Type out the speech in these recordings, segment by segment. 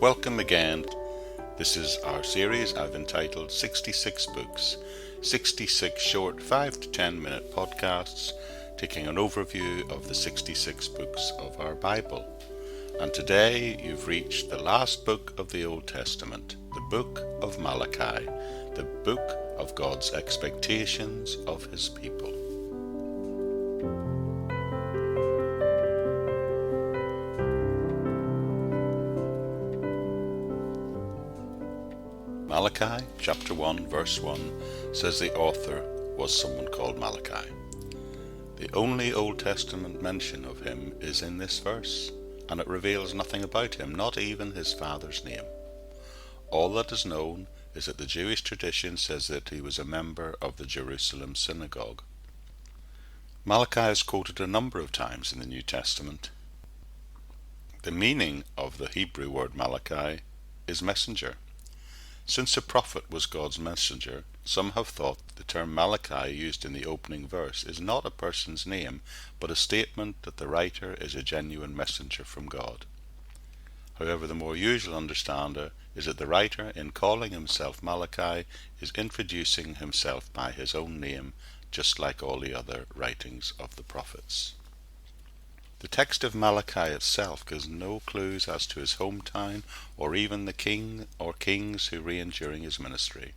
Welcome again. This is our series I've entitled 66 Books, 66 short 5 to 10 minute podcasts taking an overview of the 66 books of our Bible. And today you've reached the last book of the Old Testament, the book of Malachi, the book of God's expectations of His people. Malachi chapter 1 verse 1 says the author was someone called Malachi. The only Old Testament mention of him is in this verse, and it reveals nothing about him, not even his father's name. All that is known is that the Jewish tradition says that he was a member of the Jerusalem synagogue. Malachi is quoted a number of times in the New Testament. The meaning of the Hebrew word Malachi is messenger. Since a prophet was God's messenger, some have thought the term Malachi used in the opening verse is not a person's name, but a statement that the writer is a genuine messenger from God. However, the more usual understanding is that the writer, in calling himself Malachi, is introducing himself by his own name, just like all the other writings of the prophets. The text of Malachi itself gives no clues as to his hometown or even the king or kings who reigned during his ministry.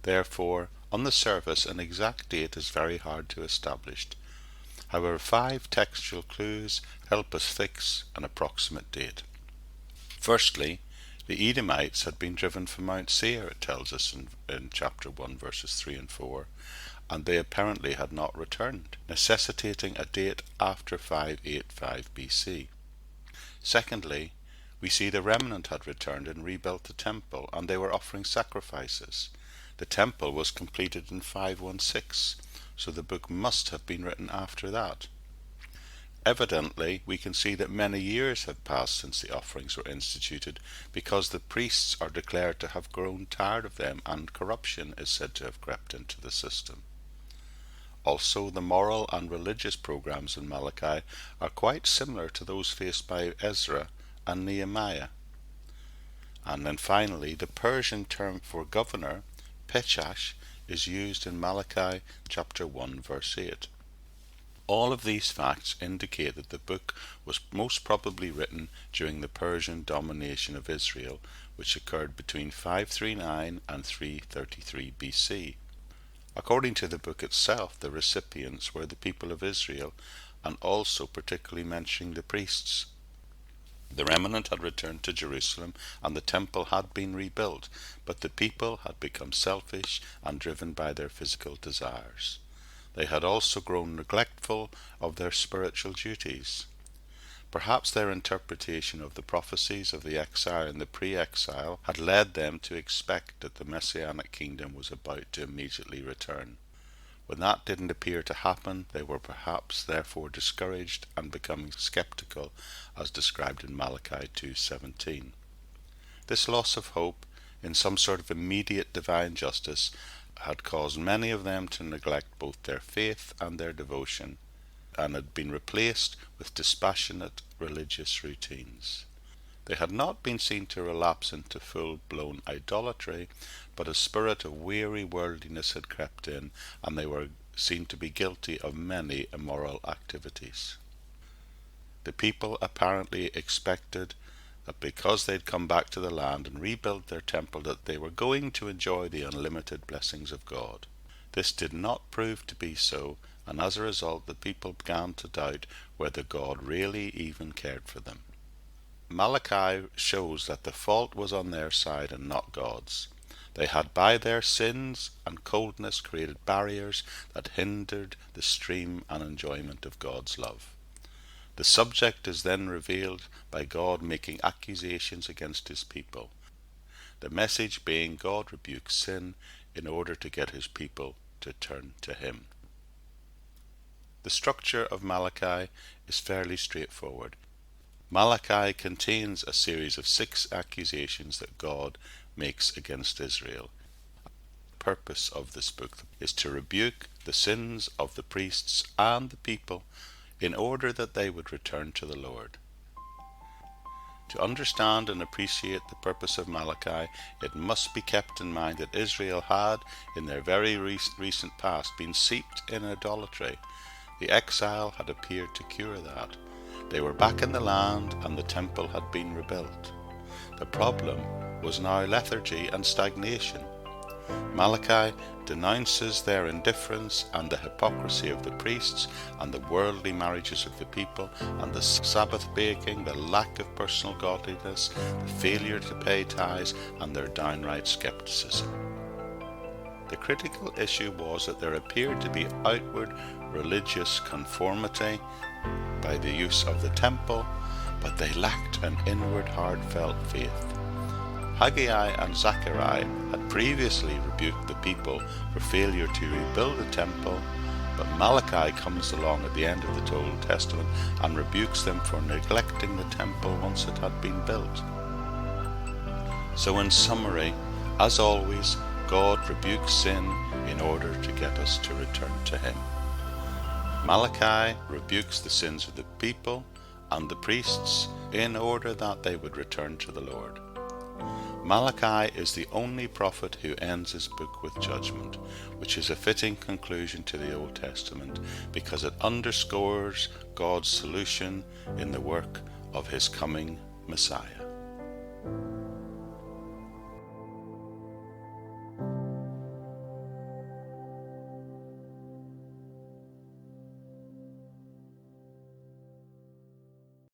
Therefore, on the surface, an exact date is very hard to establish. However, 5 textual clues help us fix an approximate date. Firstly, the Edomites had been driven from Mount Seir, it tells us in chapter 1 verses 3 and 4. And they apparently had not returned, necessitating a date after 585 BC. Secondly, we see the remnant had returned and rebuilt the temple, and they were offering sacrifices. The temple was completed in 516, so the book must have been written after that. Evidently, we can see that many years have passed since the offerings were instituted, because the priests are declared to have grown tired of them, and corruption is said to have crept into the system. Also, the moral and religious programs in Malachi are quite similar to those faced by Ezra and Nehemiah. And then finally, the Persian term for governor, Peshash, is used in Malachi chapter 1 verse 8. All of these facts indicate that the book was most probably written during the Persian domination of Israel, which occurred between 539 and 333 BC. According to the book itself, the recipients were the people of Israel, and also particularly mentioning the priests. The remnant had returned to Jerusalem, and the temple had been rebuilt, but the people had become selfish and driven by their physical desires. They had also grown neglectful of their spiritual duties. Perhaps their interpretation of the prophecies of the exile and the pre-exile had led them to expect that the Messianic kingdom was about to immediately return. When that didn't appear to happen, they were perhaps therefore discouraged and becoming skeptical, as described in Malachi 2:17. This loss of hope in some sort of immediate divine justice had caused many of them to neglect both their faith and their devotion, and had been replaced with dispassionate religious routines. They had not been seen to relapse into full-blown idolatry, but a spirit of weary worldliness had crept in, and they were seen to be guilty of many immoral activities. The people apparently expected that because they'd come back to the land and rebuilt their temple, that they were going to enjoy the unlimited blessings of God. This did not prove to be so, and as a result the people began to doubt whether God really even cared for them. Malachi shows that the fault was on their side and not God's. They had by their sins and coldness created barriers that hindered the stream and enjoyment of God's love. The subject is then revealed by God making accusations against his people. The message being God rebukes sin in order to get his people to turn to him. The structure of Malachi is fairly straightforward. Malachi contains a series of 6 accusations that God makes against Israel. The purpose of this book is to rebuke the sins of the priests and the people in order that they would return to the Lord. To understand and appreciate the purpose of Malachi, it must be kept in mind that Israel had, in their very recent past, been steeped in idolatry. The exile had appeared to cure that. They were back in the land and the temple had been rebuilt. The problem was now lethargy and stagnation. Malachi denounces their indifference and the hypocrisy of the priests and the worldly marriages of the people and the Sabbath breaking, the lack of personal godliness, the failure to pay tithes, and their downright skepticism. The critical issue was that there appeared to be outward religious conformity by the use of the temple, but they lacked an inward heartfelt faith. Haggai and Zechariah had previously rebuked the people for failure to rebuild the temple, but Malachi comes along at the end of the Old Testament and rebukes them for neglecting the temple once it had been built. So in summary, as always, God rebukes sin in order to get us to return to Him. Malachi rebukes the sins of the people and the priests in order that they would return to the Lord. Malachi is the only prophet who ends his book with judgment, which is a fitting conclusion to the Old Testament because it underscores God's solution in the work of His coming Messiah.